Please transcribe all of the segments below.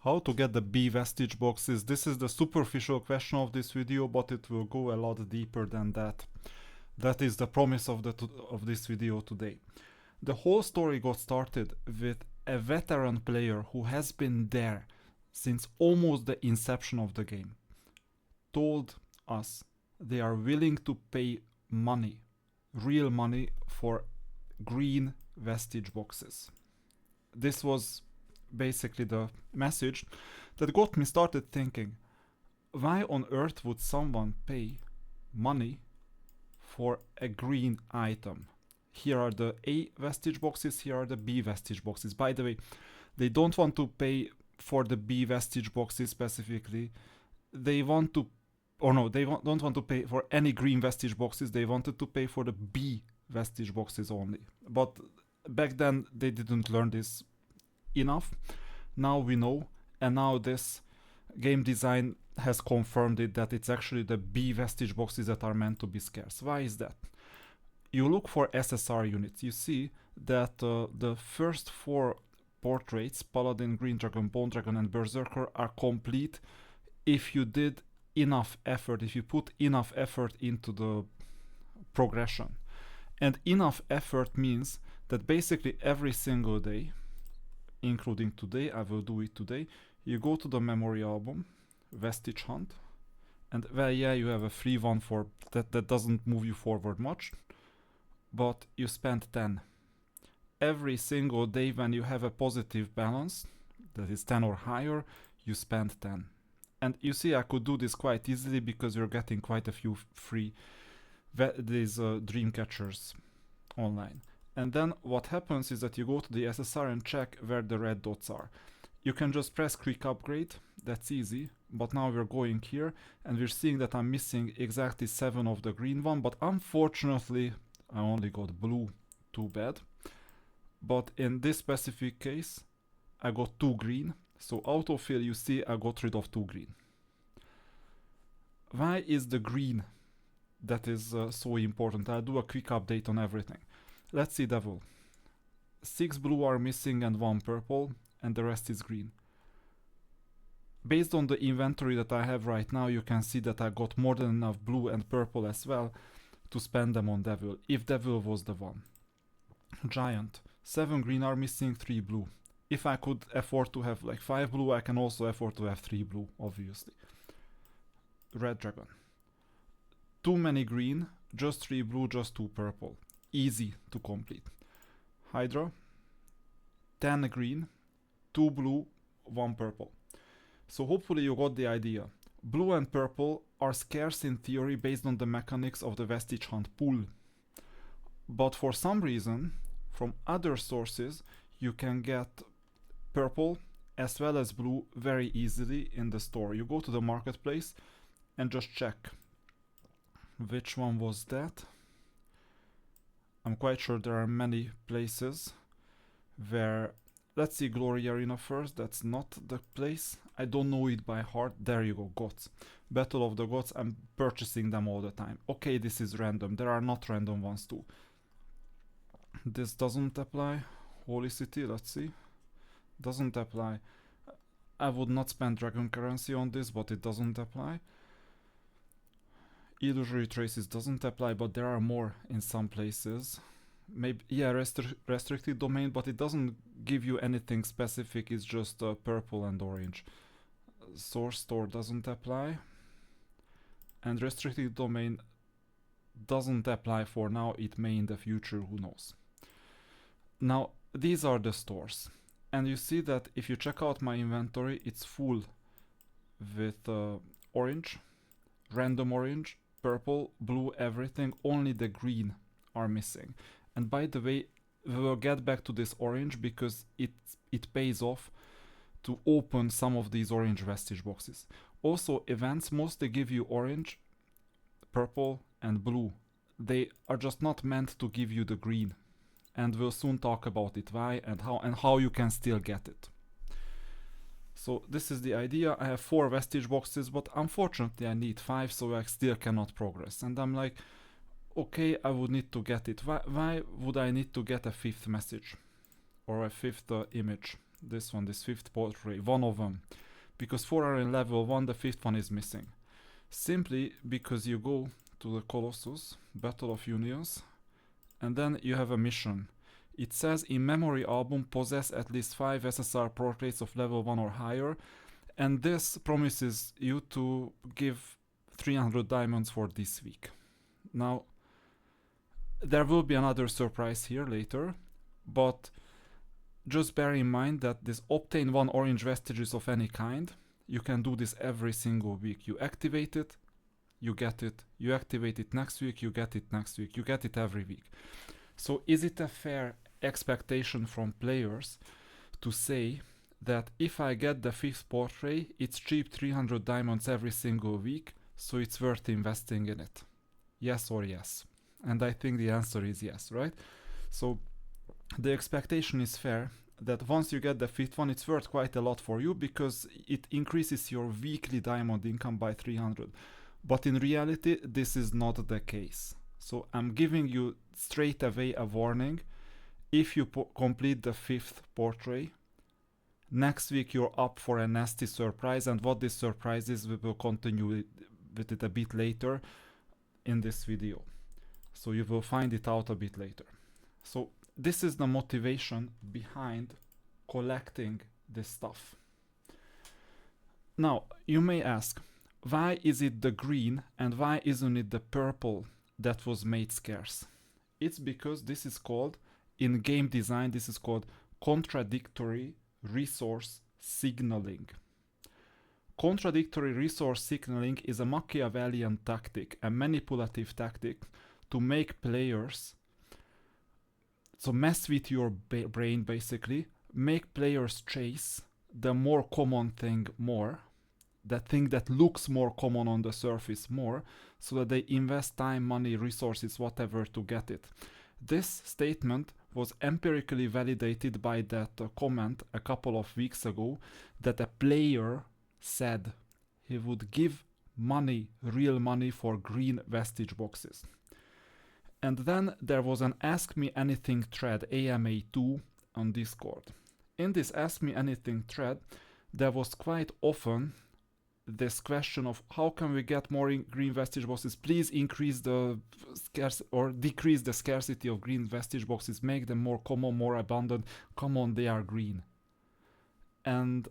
How to get the B vestige boxes? This is the superficial question of this video, but it will go a lot deeper than that. That is the promise of this video today. The whole story got started with a veteran player who has been there since almost the inception of the game. Told us they are willing to pay money, real money, for green vestige boxes. This was basically the message that got me started thinking, why on earth would someone pay money for a green item? Here are the A vestige boxes, here are the B vestige boxes. By the way, they don't want to pay for the B vestige boxes specifically. They want to, or no, they don't want to pay for any green vestige boxes. They wanted to pay for the B vestige boxes only. But back then they didn't learn this enough. Now we know, and now this game design has confirmed it, that it's actually the B vestige boxes that are meant to be scarce. Why is that? You look for SSR units. You see that the first 4 portraits, Paladin, Green Dragon, Bone Dragon and Berserker, are complete if you did enough effort, if you put enough effort into the progression. And enough effort means that basically every single day, including today, I will do it today, you go to the memory album, Vestige Hunt, and well, yeah, you have a free one for that doesn't move you forward much, but you spend 10. Every single day when you have a positive balance, that is 10 or higher, you spend 10. And you see, I could do this quite easily because you're getting quite a few free these dream catchers online. And then what happens is that you go to the SSR and check where the red dots are. You can just press quick upgrade, that's easy, but now we're going here and we're seeing that I'm missing exactly 7 of the green one, but unfortunately I only got blue, too bad. But in this specific case I got 2 green, so autofill, you see I got rid of 2 green. Why is the green that is so important? I'll do a quick update on everything. Let's see Devil. 6 blue are missing and 1 purple, and the rest is green. Based on the inventory that I have right now, you can see that I got more than enough blue and purple as well to spend them on Devil, if Devil was the one. Giant. 7 green are missing, 3 blue. If I could afford to have like 5 blue, I can also afford to have 3 blue, obviously. Red Dragon. Too many green, just 3 blue, just 2 purple. Easy to complete. Hydra. 10 green, 2 blue, 1 purple. So hopefully you got the idea. Blue and purple are scarce in theory based on the mechanics of the Vestige Hunt pool. But for some reason, from other sources, you can get purple as well as blue very easily in the store. You go to the marketplace and just check. Which one was that? I'm quite sure there are many places where, let's see Glory Arena first, that's not the place. I don't know it by heart. There you go, Gods. Battle of the Gods, I'm purchasing them all the time. Okay, this is random, there are not random ones too. This doesn't apply. Holy City, let's see. Doesn't apply. I would not spend dragon currency on this, but it doesn't apply. Illusory Traces doesn't apply, but there are more in some places. Maybe, yeah, restricted domain, but it doesn't give you anything specific, it's just purple and orange. Source store doesn't apply. And restricted domain doesn't apply for now, it may in the future, who knows. Now, these are the stores. And you see that if you check out my inventory, it's full with orange, random orange, purple, blue, everything, only the green are missing. And by the way, we will get back to this orange because it pays off to open some of these orange vestige boxes. Also, events mostly give you orange, purple and blue. They are just not meant to give you the green. And we'll soon talk about it, why and how you can still get it. So this is the idea. I have 4 vestige boxes, but unfortunately I need 5, so I still cannot progress. And I'm like, okay, I would need to get it. Why would I need to get a 5th message? Or a 5th image? this one, this fifth portrait, one of them, because 4 are in level 1, the fifth one is missing. Simply because you go to the Colossus, Battle of Unions, and then you have a mission. It says in memory album possess at least 5 SSR portraits of level 1 or higher, and this promises you to give 300 diamonds for this week. Now, there will be another surprise here later, but just bear in mind that this obtain 1 orange vestiges of any kind, you can do this every single week. You activate it, you get it, you activate it next week, you get it next week, you get it every week. So is it a fair expectation from players to say that if I get the 5th portrait, it's cheap 300 diamonds every single week, so it's worth investing in it? Yes or yes? And I think the answer is yes, right? So the expectation is fair that once you get the 5th one, it's worth quite a lot for you because it increases your weekly diamond income by 300. But in reality, this is not the case. So I'm giving you straight away a warning. If you complete the 5th portrait, next week you're up for a nasty surprise, and what this surprise is, we will continue with it a bit later in this video. So you will find it out a bit later. So this is the motivation behind collecting this stuff. Now, you may ask, why is it the green and why isn't it the purple that was made scarce? It's because this is called, in game design, this is called contradictory resource signaling. Contradictory resource signaling is a Machiavellian tactic, a manipulative tactic to make players, so mess with your brain basically, make players chase the more common thing more, the thing that looks more common on the surface more, so that they invest time, money, resources, whatever to get it. This statement was empirically validated by that comment a couple of weeks ago that a player said he would give money, real money, for green Vestige boxes. And then there was an Ask Me Anything thread, AMA2, on Discord. In this Ask Me Anything thread, there was quite often this question of how can we get more green Vestige boxes? Please increase the decrease the scarcity of green Vestige boxes, make them more common, more abundant. Come on, they are green. And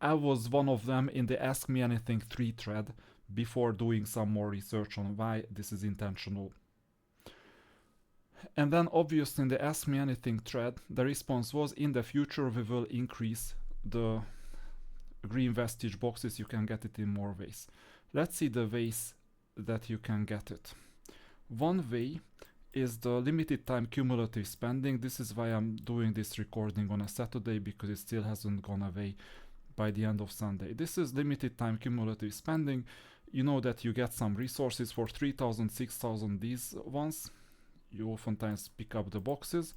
I was one of them in the Ask Me Anything 3 thread before doing some more research on why this is intentional. And then obviously in the Ask Me Anything thread, the response was, in the future we will increase the green Vestige boxes, you can get it in more ways. Let's see the ways that you can get it. One way is the limited time cumulative spending. This is why I'm doing this recording on a Saturday, because it still hasn't gone away by the end of Sunday. This is limited time cumulative spending. You know that you get some resources for 3,000, 6,000, these ones. You oftentimes pick up the boxes.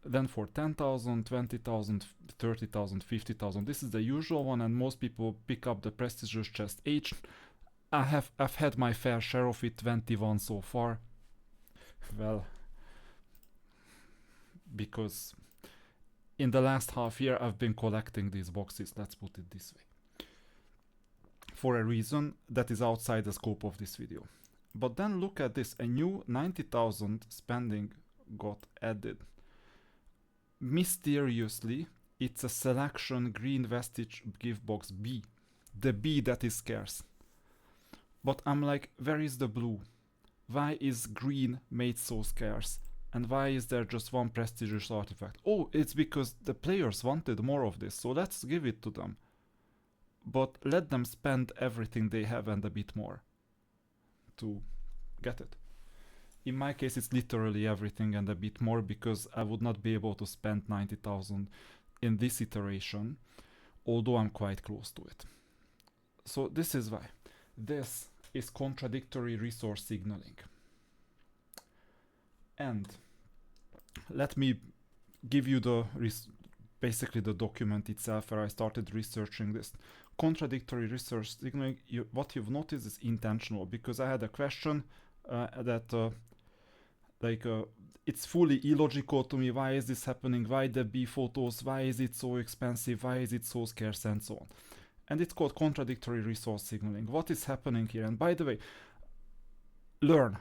Then for 10,000, 20,000, 30,000, 50,000, this is the usual one, and most people pick up the prestigious chest H. I've had my fair share of it, 21 so far. Well, because in the last half year I've been collecting these boxes, let's put it this way, for a reason that is outside the scope of this video. But then look at this, a new 90,000 spending got added. Mysteriously, it's a selection green Vestige gift box B, the B that is scarce. But I'm like, where is the blue? Why is green made so scarce? And why is there just one prestigious artifact? Oh, it's because the players wanted more of this, so let's give it to them. But let them spend everything they have and a bit more to get it. In my case, it's literally everything and a bit more, because I would not be able to spend 90,000 in this iteration, although I'm quite close to it. So this is why. This is contradictory resource signaling. And let me give you the basically the document itself where I started researching this. Contradictory resource signaling, what you've noticed is intentional, because I had a question that like it's fully illogical to me. Why is this happening? Why the B photos? Why is it so expensive? Why is it so scarce and so on? And it's called contradictory resource signaling. What is happening here? And by the way, learn.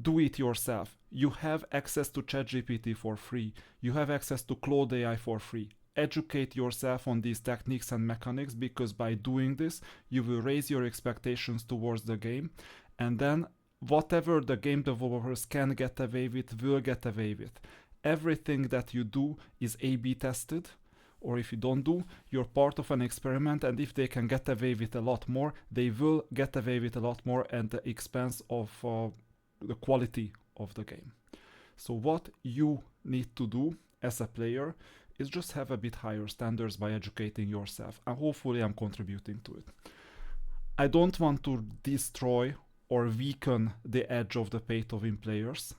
Do it yourself. You have access to ChatGPT for free. You have access to Claude AI for free. Educate yourself on these techniques and mechanics, because by doing this, you will raise your expectations towards the game, and then whatever the game developers can get away with will get away with. Everything that you do is A/B tested, or if you don't do, you're part of an experiment, and if they can get away with a lot more, they will get away with a lot more at the expense of the quality of the game. So what you need to do as a player is just have a bit higher standards by educating yourself, and hopefully I'm contributing to it. I don't want to destroy or weaken the edge of the pay-to-win players.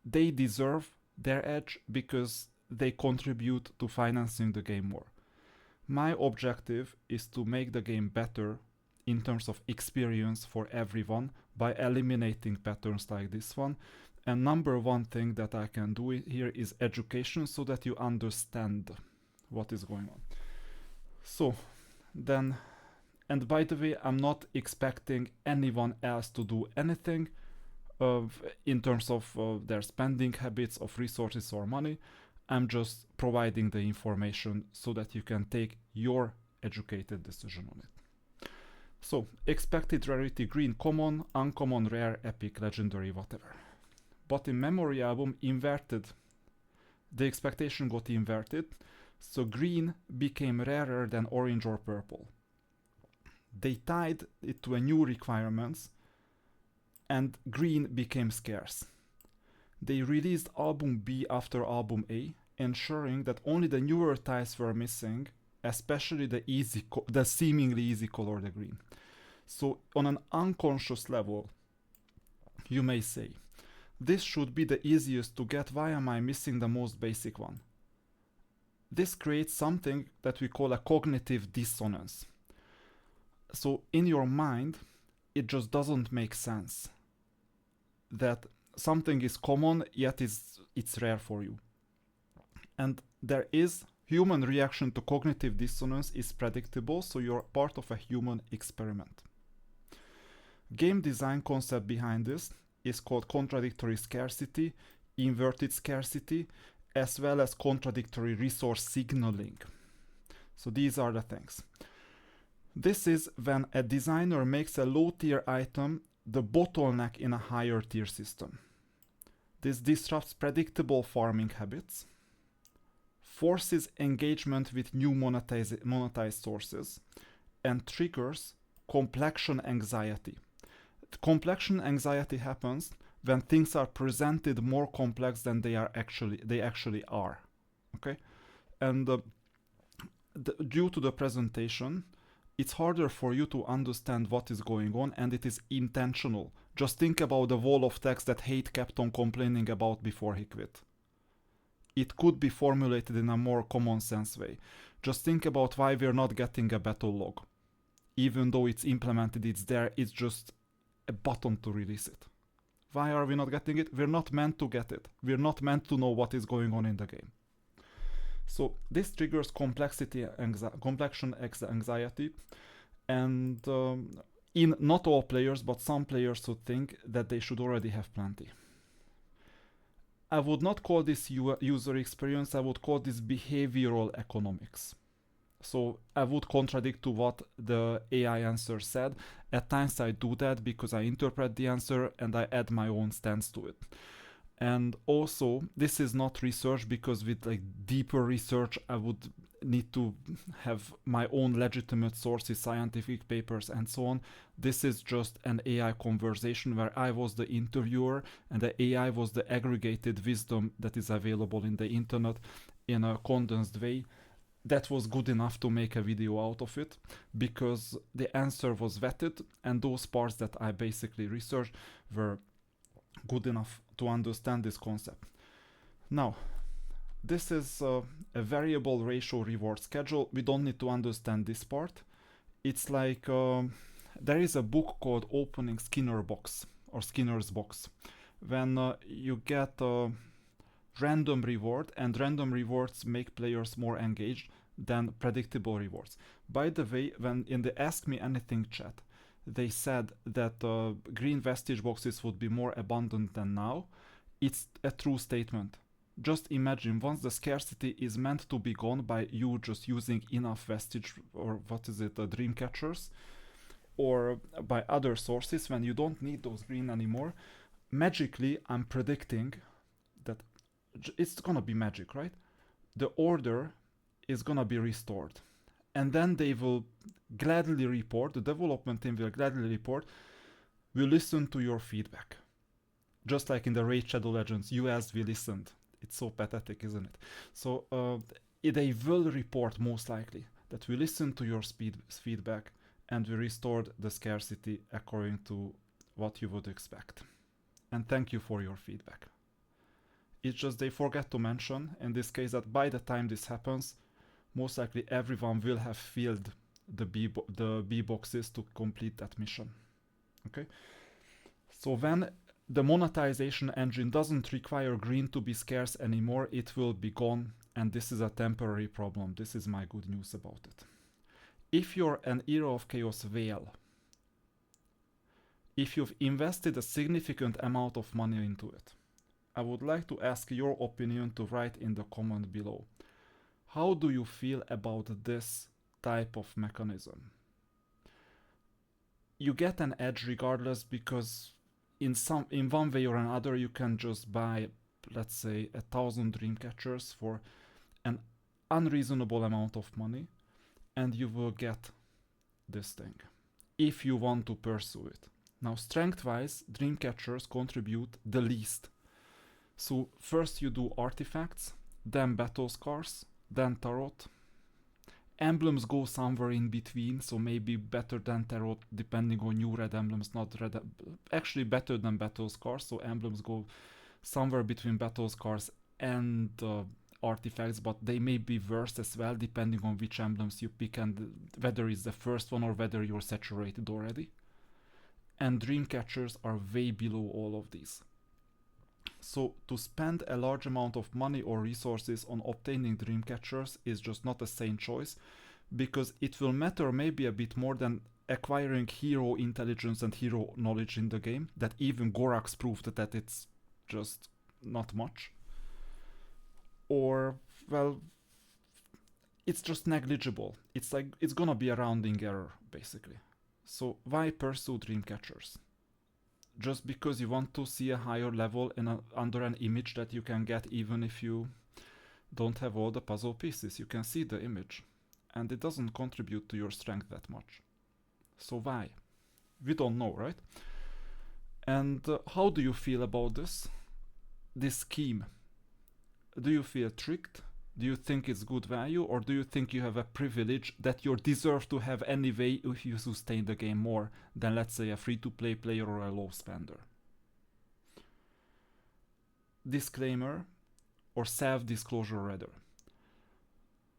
They deserve their edge because they contribute to financing the game more. My objective is to make the game better in terms of experience for everyone by eliminating patterns like this one. And number one thing that I can do here is education, so that you understand what is going on. So then, and by the way, I'm not expecting anyone else to do anything in terms of their spending habits of resources or money. I'm just providing the information so that you can take your educated decision on it. So, expected rarity: green, common, uncommon, rare, epic, legendary, whatever. But in memory album, inverted. The expectation got inverted, so green became rarer than orange or purple. They tied it to a new requirements, and green became scarce. They released album B after album A, ensuring that only the newer tiles were missing, especially the seemingly easy color, the green. So on an unconscious level, you may say, this should be the easiest to get, why am I missing the most basic one? This creates something that we call a cognitive dissonance. So in your mind, it just doesn't make sense that something is common, yet it's rare for you. And there is human reaction to cognitive dissonance is predictable, so you're part of a human experiment. Game design concept behind this is called contradictory scarcity, inverted scarcity, as well as contradictory resource signaling. So these are the things. This is when a designer makes a low tier item the bottleneck in a higher tier system. This disrupts predictable farming habits, forces engagement with new monetized sources, and triggers complexion anxiety. Complexion anxiety happens when things are presented more complex than they actually are. Okay, and due to the presentation, it's harder for you to understand what is going on, and it is intentional. Just think about the wall of text that Hate kept on complaining about before he quit. It could be formulated in a more common sense way. Just think about why we're not getting a battle log. Even though it's implemented, it's there, it's just a button to release it. Why are we not getting it? We're not meant to get it. We're not meant to know what is going on in the game. So this triggers complexion anxiety, and in not all players, but some players would think that they should already have plenty. I would not call this user experience, I would call this behavioral economics. So I would contradict to what the AI answer said. At times I do that because I interpret the answer and I add my own stance to it. And also, this is not research, because with like deeper research, I would need to have my own legitimate sources, scientific papers, and so on. This is just an AI conversation where I was the interviewer and the AI was the aggregated wisdom that is available in the internet in a condensed way. That was good enough to make a video out of it, because the answer was vetted and those parts that I basically researched were good enough to understand this concept. Now, this is a variable ratio reward schedule. We don't need to understand this part. It's like there is a book called Opening Skinner's Box, when you get a random reward, and random rewards make players more engaged than predictable rewards. By the way, when in the Ask Me Anything chat, they said that green vestige boxes would be more abundant than now, it's a true statement. Just imagine once the scarcity is meant to be gone by you just using enough vestige, or what is it, dream catchers, or by other sources, when you don't need those green anymore, magically I'm predicting that it's gonna be magic, right? The order is gonna be restored. And then they will gladly report, the development team will gladly report, we listen to your feedback. Just like in the Raid Shadow Legends, you asked, we listened. It's so pathetic, isn't it? So they will report most likely that we listened to your feedback and we restored the scarcity according to what you would expect. And thank you for your feedback. It's just they forget to mention in this case that by the time this happens, most likely everyone will have filled the B boxes to complete that mission. Okay? So when the monetization engine doesn't require green to be scarce anymore, it will be gone, and this is a temporary problem. This is my good news about it. If you're an Era of Chaos whale, if you've invested a significant amount of money into it, I would like to ask your opinion to write in the comment below. How do you feel about this type of mechanism? You get an edge regardless, because in one way or another you can just buy, let's say, 1,000 dream catchers for an unreasonable amount of money, and you will get this thing if you want to pursue it. Now, strength wise, dream catchers contribute the least. So first you do artifacts, then battle scars, then tarot. Emblems go somewhere in between, so maybe better than tarot depending on new red emblems, not red, actually better than battle scars, so emblems go somewhere between battle scars and artifacts, but they may be worse as well depending on which emblems you pick and whether it's the first one or whether you're saturated already. And dream catchers are way below all of these. So to spend a large amount of money or resources on obtaining dream catchers is just not a sane choice, because it will matter maybe a bit more than acquiring hero intelligence and hero knowledge in the game, that even Gorax proved that it's just not much. Or, well, it's just negligible. It's like, it's gonna be a rounding error, basically. So why pursue dream catchers? Just because you want to see a higher level under an image that you can get even if you don't have all the puzzle pieces. You can see the image and it doesn't contribute to your strength that much. So why? We don't know, right? And how do you feel about this scheme? Do you feel tricked? Do you think it's good value, or do you think you have a privilege that you deserve to have anyway if you sustain the game more than, let's say, a free-to-play player or a low spender? Disclaimer, or self-disclosure rather.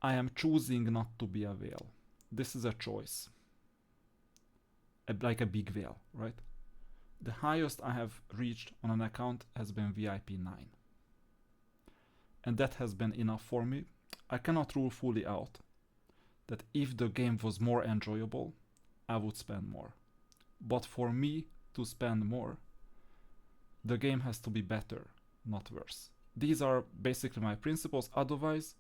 I am choosing not to be a whale. This is a choice. Like a big whale, right? The highest I have reached on an account has been VIP 9. And that has been enough for me. I cannot rule fully out that if the game was more enjoyable, I would spend more. But for me to spend more, the game has to be better, not worse. These are basically my principles. Otherwise,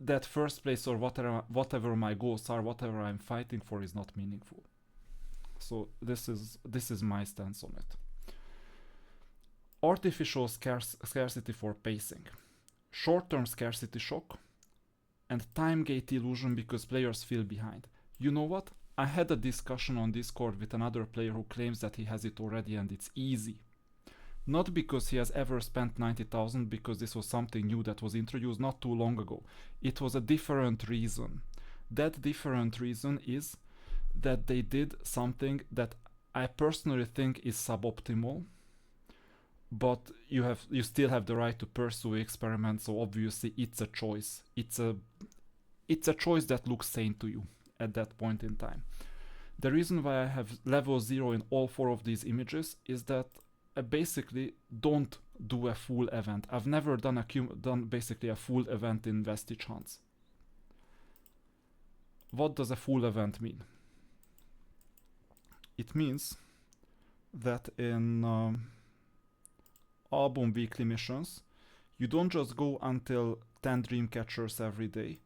that first place or whatever my goals are, whatever I'm fighting for, is not meaningful. So this is my stance on it. Artificial scarcity for pacing, short-term scarcity shock, and time gate illusion because players feel behind. You know what? I had a discussion on Discord with another player who claims that he has it already and it's easy. Not because he has ever spent 90,000, because this was something new that was introduced not too long ago. It was a different reason. That different reason is that they did something that I personally think is suboptimal. But you still have the right to pursue experiments, so obviously it's a choice. It's a choice that looks sane to you at that point in time. The reason why I have level 0 in all 4 of these images is that basically don't do a full event. I've never done basically a full event in Vestige hunts. What does a full event mean? It means that in album weekly missions, you don't just go until 10 dream catchers every day,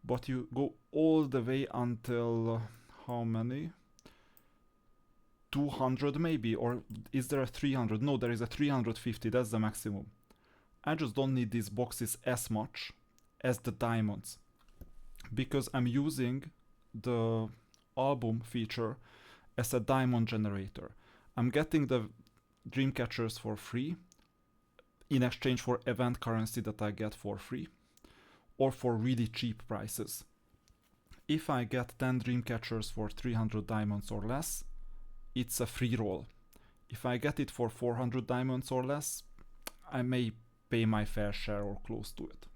but you go all the way until how many? 200 maybe, or is there a 300? No, there is a 350, that's the maximum. I just don't need these boxes as much as the diamonds, because I'm using the album feature as a diamond generator. I'm getting the dream catchers for free in exchange for event currency that I get for free, or for really cheap prices. If I get 10 dream catchers for 300 diamonds or less, it's a free roll. If I get it for 400 diamonds or less, I may pay my fair share or close to it.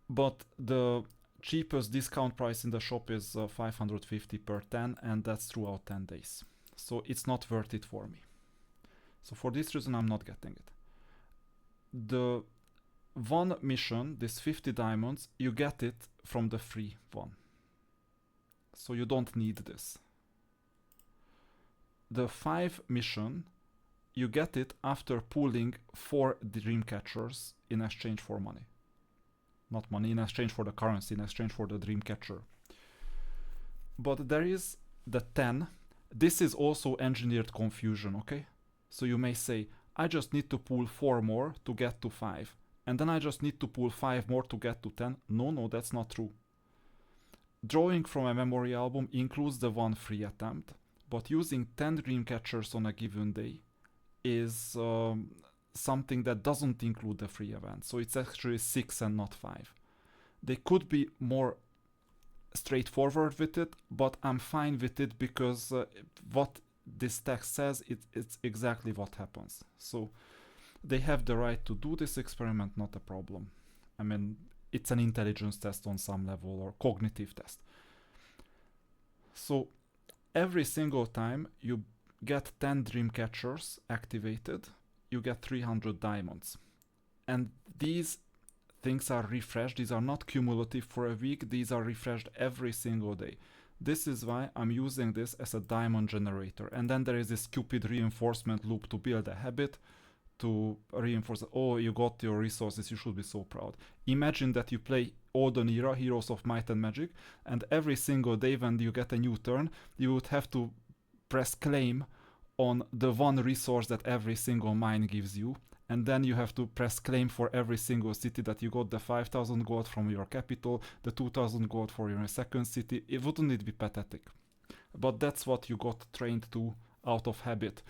But the cheapest discount price in the shop is 550 per 10, and that's throughout 10 days. So it's not worth it for me. So for this reason, I'm not getting it. The one mission, this 50 diamonds, you get it from the free one. So you don't need this. The 5 mission, you get it after pulling 4 dream catchers in exchange for money. Not money, in exchange for the currency, in exchange for the dream catcher. But there is the 10. This is also engineered confusion, okay? So you may say, I just need to pull 4 more to get to 5. And then I just need to pull 5 more to get to 10. No, that's not true. Drawing from a memory album includes the one free attempt, but using 10 dream catchers on a given day is something that doesn't include the free event. So it's actually 6 and not 5. They could be more straightforward with it, but I'm fine with it because what this text says, it's exactly what happens. So they have the right to do this experiment, not a problem. I mean, it's an intelligence test on some level, or cognitive test. So every single time you get 10 dream catchers activated, you get 300 diamonds. And these things are refreshed. These are not cumulative for a week. These are refreshed every single day. This is why I'm using this as a diamond generator. And then there is this stupid reinforcement loop to build a habit, to reinforce, oh, you got your resources, you should be so proud. Imagine that you play Olden Era, Heroes of Might and Magic, and every single day when you get a new turn, you would have to press claim on the one resource that every single mine gives you, and then you have to press claim for every single city that you got the 5,000 gold from your capital, the 2,000 gold for your second city. Wouldn't it be pathetic? But that's what you got trained to out of habit.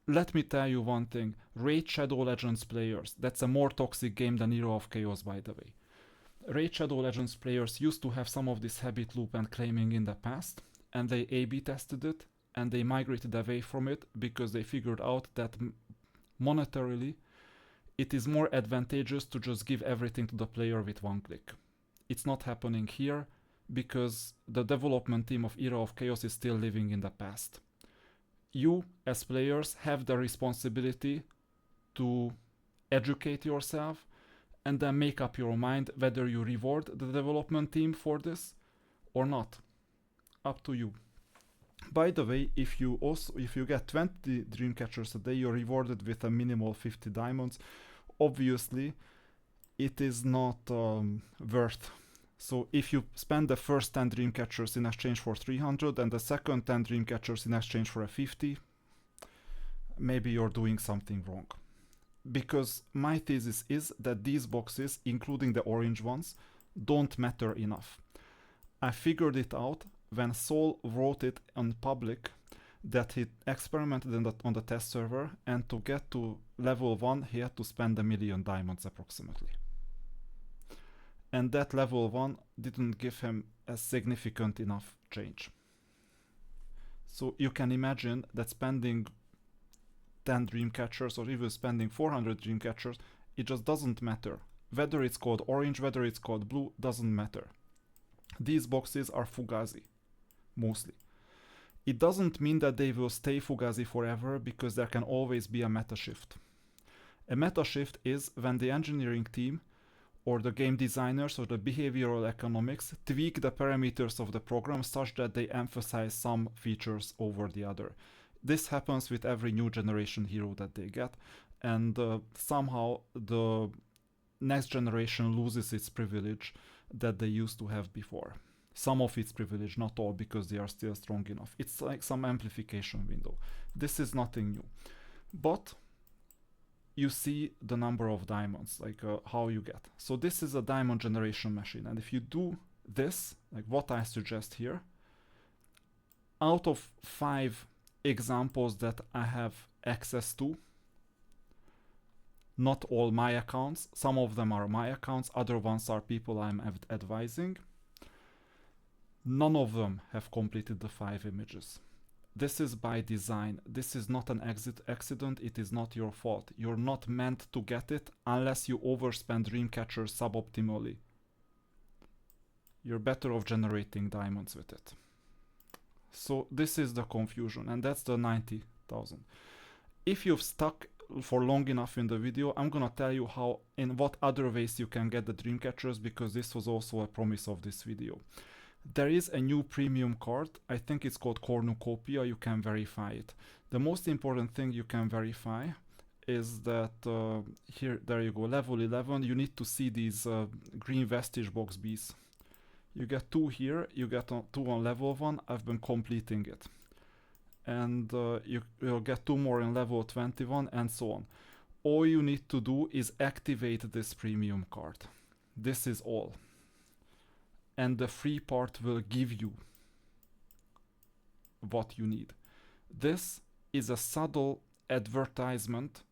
Let me tell you one thing, Raid Shadow Legends players, that's a more toxic game than Hero of Chaos, by the way. Raid Shadow Legends players used to have some of this habit loop and claiming in the past, and they A/B tested it, and they migrated away from it because they figured out that monetarily it is more advantageous to just give everything to the player with one click. It's not happening here because the development team of Hero of Chaos is still living in the past. You, as players, have the responsibility to educate yourself and then make up your mind whether you reward the development team for this or not. Up to you. By the way, if you get 20 dream catchers a day, you're rewarded with a minimal 50 diamonds. Obviously, it is not worth. So if you spend the first 10 dream catchers in exchange for 300 and the second 10 dream catchers in exchange for a 50, maybe you're doing something wrong. Because my thesis is that these boxes, including the orange ones, don't matter enough. I figured it out when Sol wrote it on public, that he experimented on the test server, and to get to level 1 he had to spend 1 million diamonds approximately. And that level 1 didn't give him a significant enough change. So you can imagine that spending 10 dream catchers or even spending 400 dream catchers, it just doesn't matter. Whether it's called orange, whether it's called blue, doesn't matter. These boxes are fugazi, mostly. It doesn't mean that they will stay Fugazi forever, because there can always be a meta shift. A meta shift is when the engineering team or the game designers or the behavioral economics tweak the parameters of the program such that they emphasize some features over the other. This happens with every new generation hero that they get, and somehow the next generation loses its privilege that they used to have before. Some of its privilege, not all, because they are still strong enough. It's like some amplification window. This is nothing new. But you see the number of diamonds, like how you get. So this is a diamond generation machine. And if you do this, like what I suggest here, out of 5 examples that I have access to, not all my accounts, some of them are my accounts, other ones are people I'm advising, none of them have completed the 5 images. This is by design. This is not an accident. It is not your fault. You're not meant to get it unless you overspend Dreamcatcher suboptimally. You're better off generating diamonds with it. So this is the confusion, and that's the 90,000. If you've stuck for long enough in the video, I'm gonna tell you how, in what other ways you can get the Dreamcatchers, because this was also a promise of this video. There is a new premium card, I think it's called Cornucopia, you can verify it. The most important thing you can verify is that, here, there you go, level 11, you need to see these green Vestige box bees. You get 2 here, you get 2 on level 1, I've been completing it. And you'll get 2 more in level 21 and so on. All you need to do is activate this premium card. This is all. And the free part will give you what you need. This is a subtle advertisement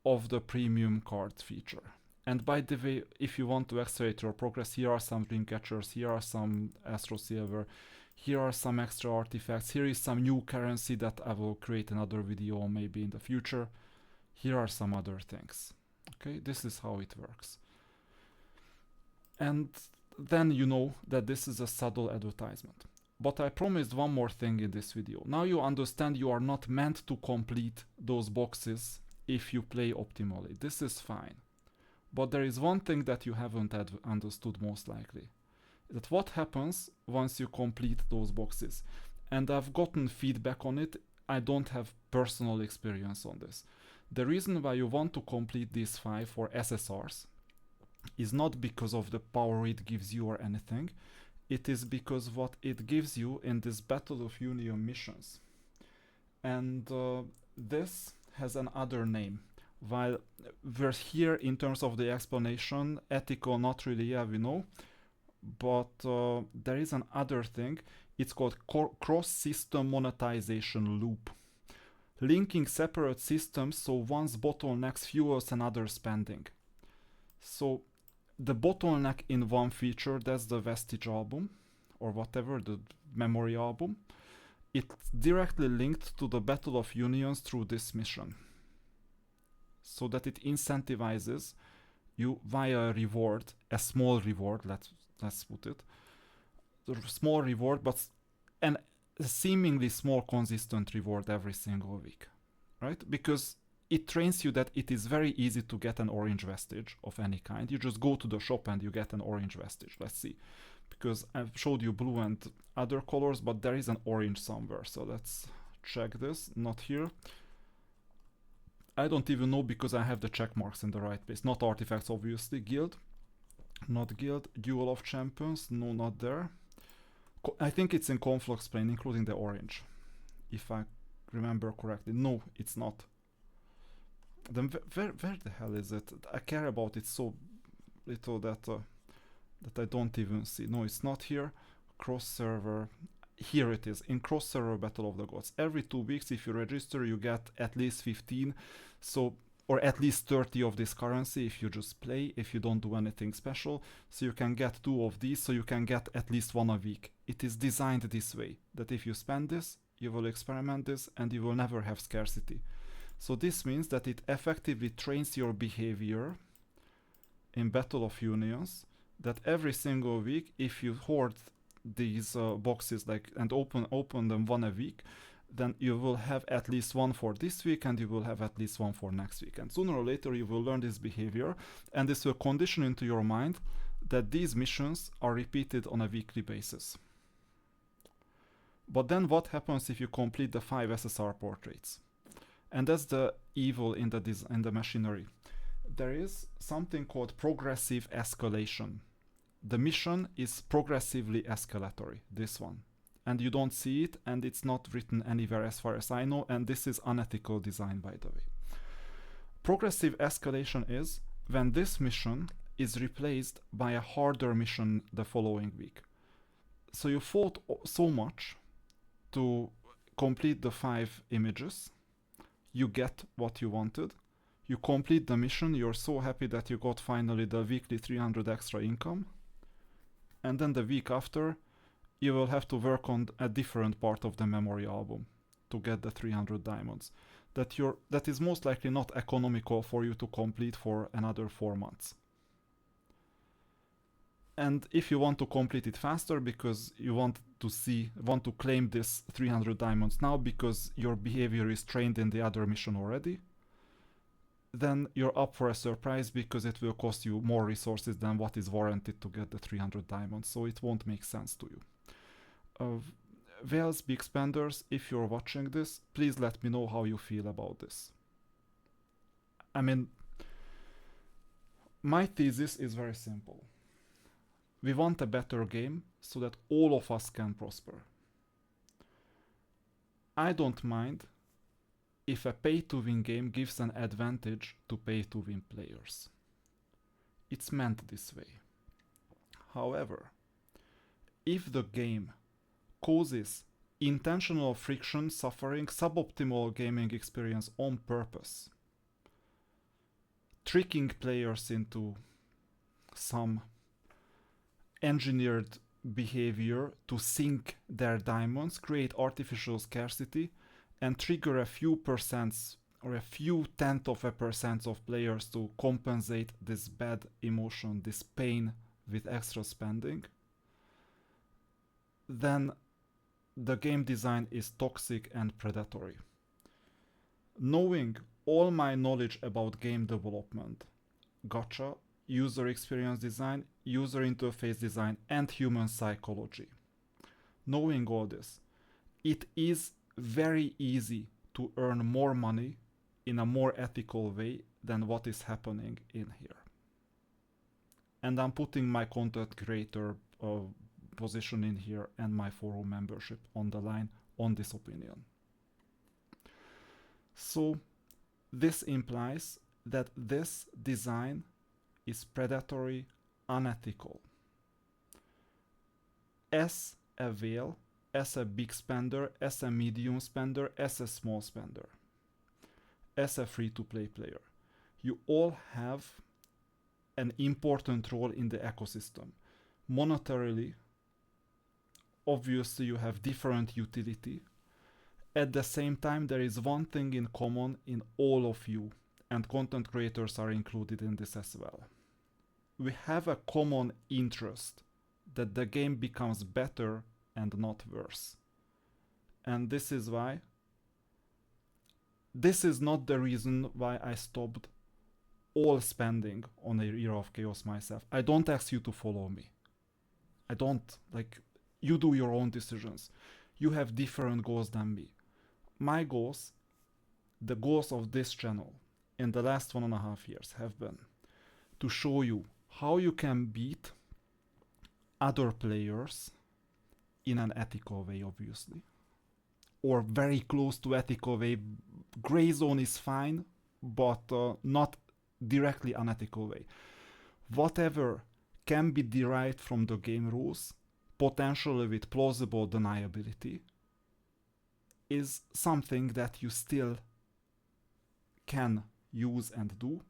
of the premium card feature. And by the way, if you want to accelerate your progress, here are some Dreamcatchers, here are some Astro Silver, here are some extra artifacts, here is some new currency that I will create another video on maybe in the future. Here are some other things. Okay, this is how it works. And then you know that this is a subtle advertisement. But I promised one more thing in this video. Now you understand you are not meant to complete those boxes if you play optimally. This is fine. But there is one thing that you haven't understood most likely. That what happens once you complete those boxes. And I've gotten feedback on it. I don't have personal experience on this. The reason why you want to complete these 5 for SSRs is not because of the power it gives you or anything. It is because what it gives you in this Battle of Union missions. And this has another name. While we're here in terms of the explanation, ethical, not really, yeah, we know. But there is another thing. It's called cross-system monetization loop. Linking separate systems so one's bottlenecks fuels another spending. So the bottleneck in one feature, that's the Vestige album, or whatever, the memory album. It's directly linked to the Battle of Unions through this mission. So that it incentivizes you via a reward, a small reward, let's put it. A small reward, but a seemingly small consistent reward every single week, right? Because it trains you that it is very easy to get an orange Vestige of any kind. You just go to the shop and you get an orange Vestige. Let's see. Because I've showed you blue and other colors, but there is an orange somewhere. So let's check this. Not here. I don't even know because I have the check marks in the right place. Not artifacts, obviously. Guild. Not guild. Duel of Champions. No, not there. I think it's in Conflux Plane, including the orange. If I remember correctly. No, it's not. Then where the hell is it? I care about it so little that that I don't even see. No, it's not here. Cross server. Here it is. In cross server Battle of the Gods. Every 2 weeks, if you register, you get at least 15. So, or at least 30 of this currency if you just play, if you don't do anything special. So you can get 2 of these, so you can get at least 1 a week. It is designed this way, that if you spend this, you will experiment this, and you will never have scarcity. So this means that it effectively trains your behavior in Battle of Unions, that every single week, if you hoard these boxes like and open them one a week, then you will have at least one for this week and you will have at least one for next week. And sooner or later you will learn this behavior, and this will condition into your mind that these missions are repeated on a weekly basis. But then what happens if you complete the 5 SSR portraits? And that's the evil in the machinery. There is something called progressive escalation. The mission is progressively escalatory, this one. And you don't see it, and it's not written anywhere as far as I know, and this is unethical design, by the way. Progressive escalation is when this mission is replaced by a harder mission the following week. So you fought so much to complete the 5 images, you get what you wanted, you complete the mission, you're so happy that you got finally the weekly 300 extra income, and then the week after you will have to work on a different part of the memory album to get the 300 diamonds that is most likely not economical for you to complete for another 4 months. And if you want to complete it faster because you want to claim this 300 diamonds now because your behavior is trained in the other mission already, then you're up for a surprise because it will cost you more resources than what is warranted to get the 300 diamonds, so it won't make sense to you. Whales, big spenders, if you're watching this, please let me know how you feel about this. I mean, my thesis is very simple. We want a better game so that all of us can prosper. I don't mind if a pay-to-win game gives an advantage to pay-to-win players. It's meant this way. However, if the game causes intentional friction, suffering, suboptimal gaming experience on purpose, tricking players into some engineered behavior to sink their diamonds, create artificial scarcity, and trigger a few percents or a few tenth of a percent of players to compensate this bad emotion, this pain with extra spending, then the game design is toxic and predatory. Knowing all my knowledge about game development, gacha, user experience design, user interface design, and human psychology, knowing all this, it is very easy to earn more money in a more ethical way than what is happening in here. And I'm putting my content creator position in here and my forum membership on the line on this opinion. So this implies that this design is predatory, unethical. As a whale, as a big spender, as a medium spender, as a small spender, as a free-to-play player, you all have an important role in the ecosystem. Monetarily, obviously you have different utility. At the same time, there is one thing in common in all of you, and content creators are included in this as well. We have a common interest that the game becomes better and not worse. And this is why, this is not the reason why I stopped all spending on a Year of Chaos myself. I don't ask you to follow me. I don't, you do your own decisions. You have different goals than me. My goals, the goals of this channel in the last 1.5 years have been to show you how you can beat other players in an ethical way, obviously, or very close to ethical way. Gray zone is fine, but not directly unethical way. Whatever can be derived from the game rules, potentially with plausible deniability, is something that you still can use and do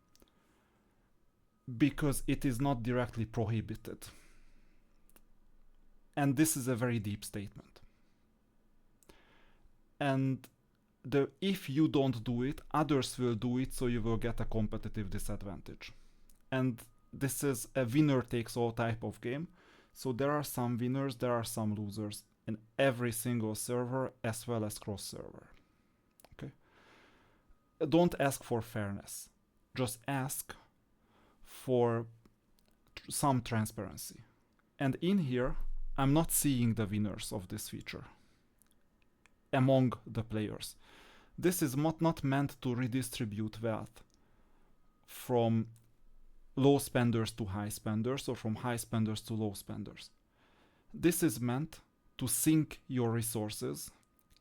because it is not directly prohibited. And this is a very deep statement. And if you don't do it, others will do it, so you will get a competitive disadvantage. And this is a winner takes all type of game. So there are some winners, there are some losers in every single server as well as cross server. Okay? Don't ask for fairness. Just ask for some transparency. And in here, I'm not seeing the winners of this feature among the players. This is not meant to redistribute wealth from low spenders to high spenders or from high spenders to low spenders. This is meant to sink your resources,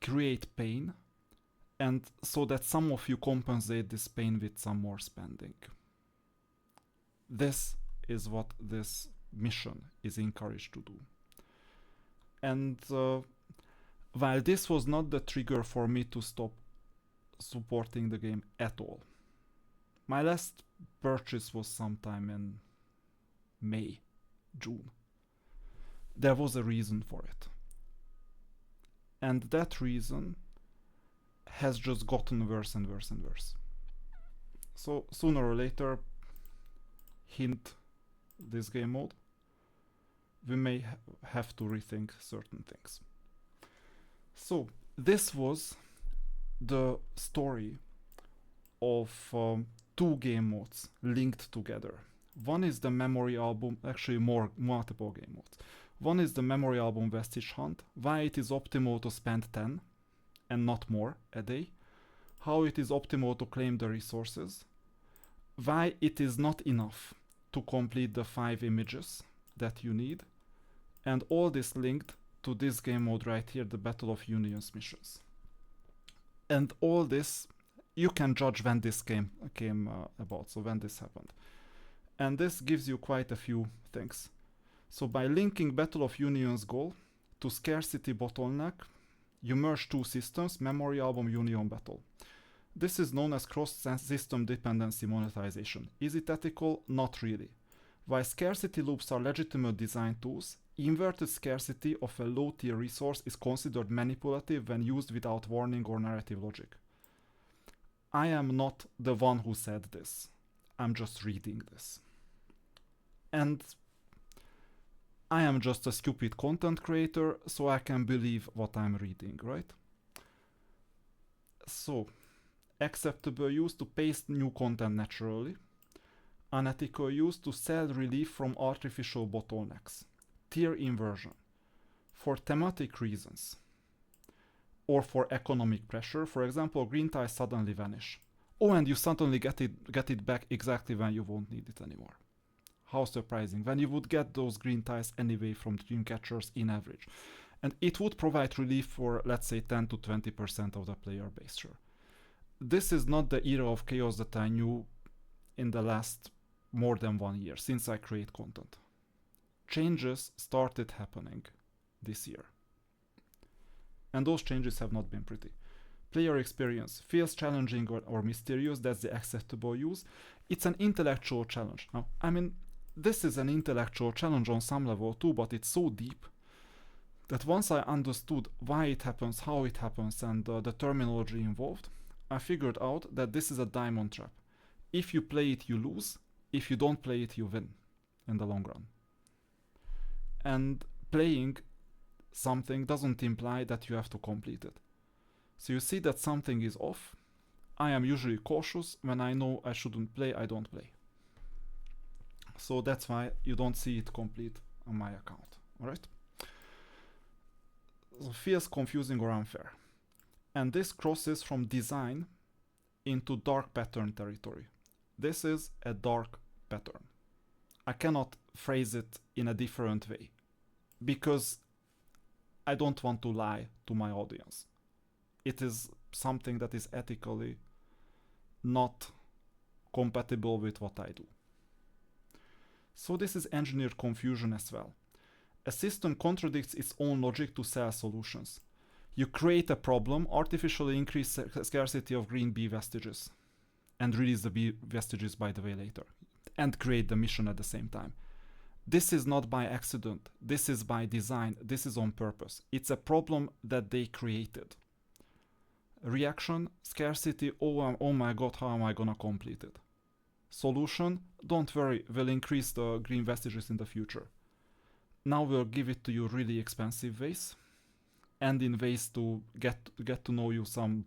create pain, and so that some of you compensate this pain with some more spending. This is what this mission is encouraged to do. And while this was not the trigger for me to stop supporting the game at all, my last purchase was sometime in May, June. There was a reason for it. And that reason has just gotten worse and worse and worse. So sooner or later, hint this game mode, we may have to rethink certain things. So this was the story of two game modes linked together. One is the memory album, actually multiple game modes. One is the memory album Vestige hunt, why it is optimal to spend 10 and not more a day, how it is optimal to claim the resources, why it is not enough to complete the 5 images that you need, and all this linked to this game mode right here, the Battle of Unions missions. And all this, you can judge when this came about, so when this happened. And this gives you quite a few things. So by linking Battle of Unions goal to scarcity bottleneck, you merge two systems, memory album union battle. This is known as cross-system dependency monetization. Is it ethical? Not really. While scarcity loops are legitimate design tools, inverted scarcity of a low-tier resource is considered manipulative when used without warning or narrative logic. I am not the one who said this. I'm just reading this. And I am just a stupid content creator, so I can believe what I'm reading, right? So, acceptable use to paste new content naturally. Unethical use to sell relief from artificial bottlenecks. Tier inversion. For thematic reasons. Or for economic pressure. For example, green ties suddenly vanish. Oh, and you suddenly get it back exactly when you won't need it anymore. How surprising, when you would get those green ties anyway from dream catchers in average. And it would provide relief for, let's say, 10 to 20% of the player base, sure. This is not the era of chaos that I knew in the last more than 1 year, since I create content. Changes started happening this year. And those changes have not been pretty. Player experience feels challenging or mysterious, that's the acceptable use. It's an intellectual challenge. Now, I mean, this is an intellectual challenge on some level too, but it's so deep that once I understood why it happens, how it happens, and the terminology involved, I figured out that this is a diamond trap. If you play it, you lose. If you don't play it, you win in the long run. And playing something doesn't imply that you have to complete it. So you see that something is off. I am usually cautious. When I know I shouldn't play, I don't play. So that's why you don't see it complete on my account. Alright? So feels confusing or unfair. And this crosses from design into dark pattern territory. This is a dark pattern. I cannot phrase it in a different way because I don't want to lie to my audience. It is something that is ethically not compatible with what I do. So this is engineered confusion as well. A system contradicts its own logic to sell solutions. You create a problem, artificially increase scarcity of green bee vestiges, and release the bee vestiges by the way later, and create the mission at the same time. This is not by accident, this is by design, this is on purpose. It's a problem that they created. Reaction, scarcity, oh my god, how am I gonna complete it? Solution, don't worry, we'll increase the green vestiges in the future. Now we'll give it to you really expensive ways, and in ways to get to know you some,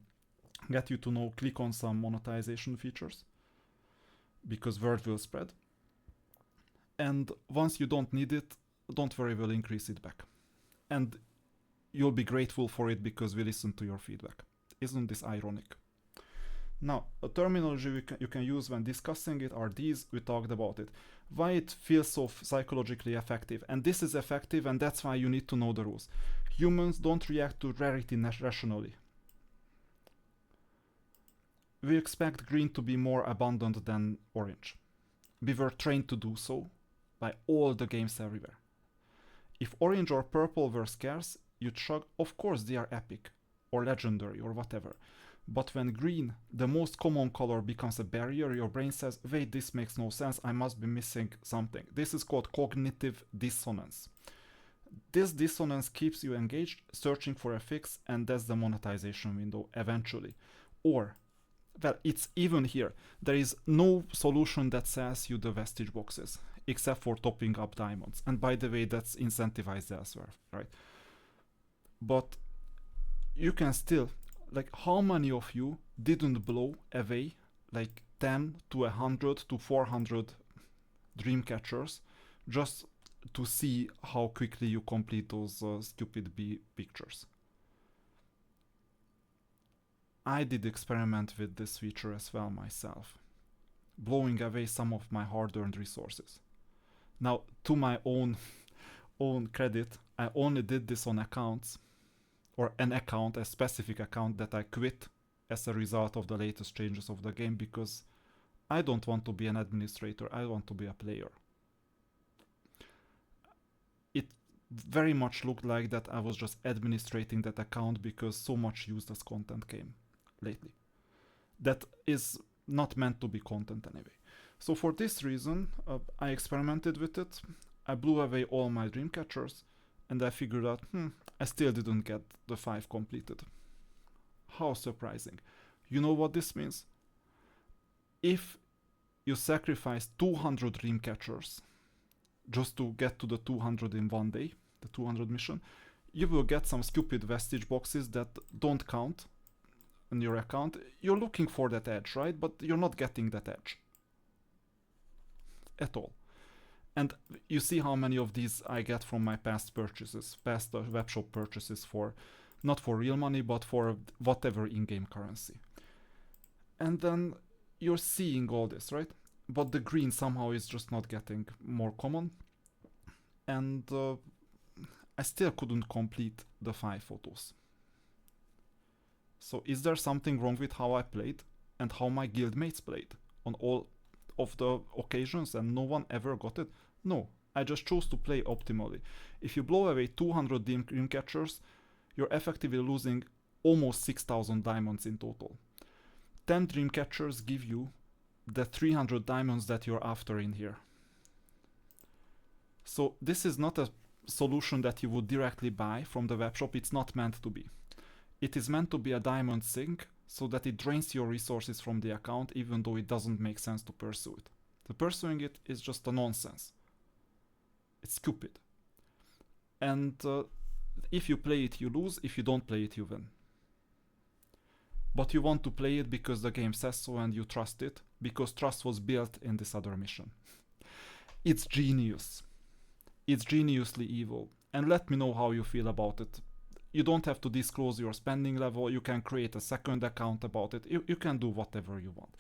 get you to know, click on some monetization features, because word will spread. And once you don't need it, don't worry, we'll increase it back. And you'll be grateful for it because we listen to your feedback. Isn't this ironic? Now, a terminology you can use when discussing it are these, we talked about it. Why it feels so psychologically effective. And this is effective, and that's why you need to know the rules. Humans don't react to rarity rationally. We expect green to be more abundant than orange. We were trained to do so by all the games everywhere. If orange or purple were scarce, you'd shrug, of course they are epic, or legendary, or whatever. But when green, the most common color, becomes a barrier, your brain says, wait, this makes no sense, I must be missing something. This is called cognitive dissonance. This dissonance keeps you engaged, searching for a fix, and that's the monetization window eventually. Or, well, it's even here. There is no solution that sells you the Vestige boxes, except for topping up diamonds. And by the way, that's incentivized elsewhere, right? But you can still, like, how many of you didn't blow away like 10 to 100 to 400 dream catchers just to see how quickly you complete those stupid pictures? I did experiment with this feature as well myself, blowing away some of my hard-earned resources. Now, to my own credit, I only did this on accounts, or an account, a specific account that I quit as a result of the latest changes of the game, because I don't want to be an administrator, I want to be a player. It very much looked like that I was just administrating that account because so much useless content came lately. That is not meant to be content anyway. So for this reason, I experimented with it, I blew away all my dream catchers, and I figured out, I still didn't get the 5 completed. How surprising. You know what this means? If you sacrifice 200 dream catchers just to get to the 200 in one day, the 200 mission, you will get some stupid Vestige boxes that don't count in your account. You're looking for that edge, right? But you're not getting that edge at all. And you see how many of these I get from my past purchases, past webshop purchases, for not for real money, but for whatever in-game currency. And then you're seeing all this, right? But the green somehow is just not getting more common. And I still couldn't complete the 5 photos. So is there something wrong with how I played and how my guildmates played on all of the occasions and no one ever got it? No, I just chose to play optimally. If you blow away 200 dream catchers, you're effectively losing almost 6,000 diamonds in total. 10 dream catchers give you the 300 diamonds that you're after in here. So this is not a solution that you would directly buy from the webshop. It's not meant to be. It is meant to be a diamond sink so that it drains your resources from the account, even though it doesn't make sense to pursue it. The pursuing it is just a nonsense. It's stupid. And if you play it, you lose. If you don't play it, you win. But you want to play it because the game says so and you trust it, because trust was built in this other mission. It's genius. It's geniusly evil. And let me know how you feel about it. You don't have to disclose your spending level. You can create a second account about it. You can do whatever you want.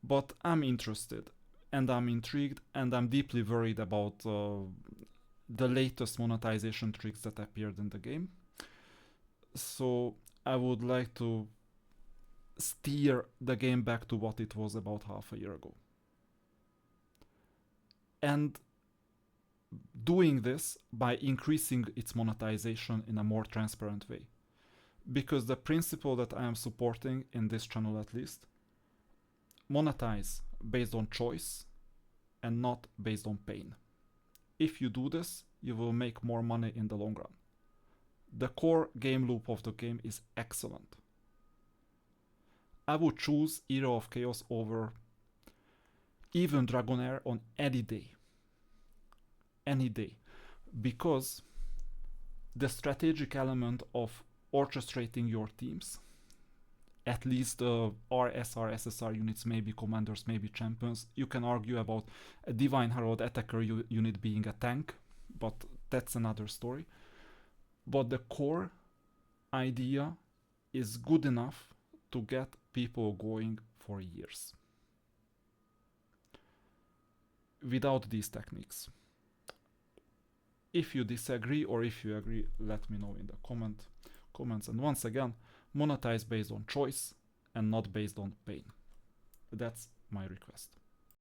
But I'm interested, and I'm intrigued, and I'm deeply worried about the latest monetization tricks that appeared in the game. So I would like to steer the game back to what it was about half a year ago. And doing this by increasing its monetization in a more transparent way. Because the principle that I am supporting in this channel, at least, monetize based on choice and not based on pain. If you do this, you will make more money in the long run. The core game loop of the game is excellent. I would choose Era of Chaos over even Dragonair on any day. Any day. because the strategic element of orchestrating your teams, at least RSR, SSR units, maybe commanders, maybe champions. You can argue about a Divine Herald attacker unit being a tank, but that's another story. But the core idea is good enough to get people going for years. Without these techniques. If you disagree or if you agree, let me know in the comments. And once again, monetize based on choice and not based on pain. That's my request.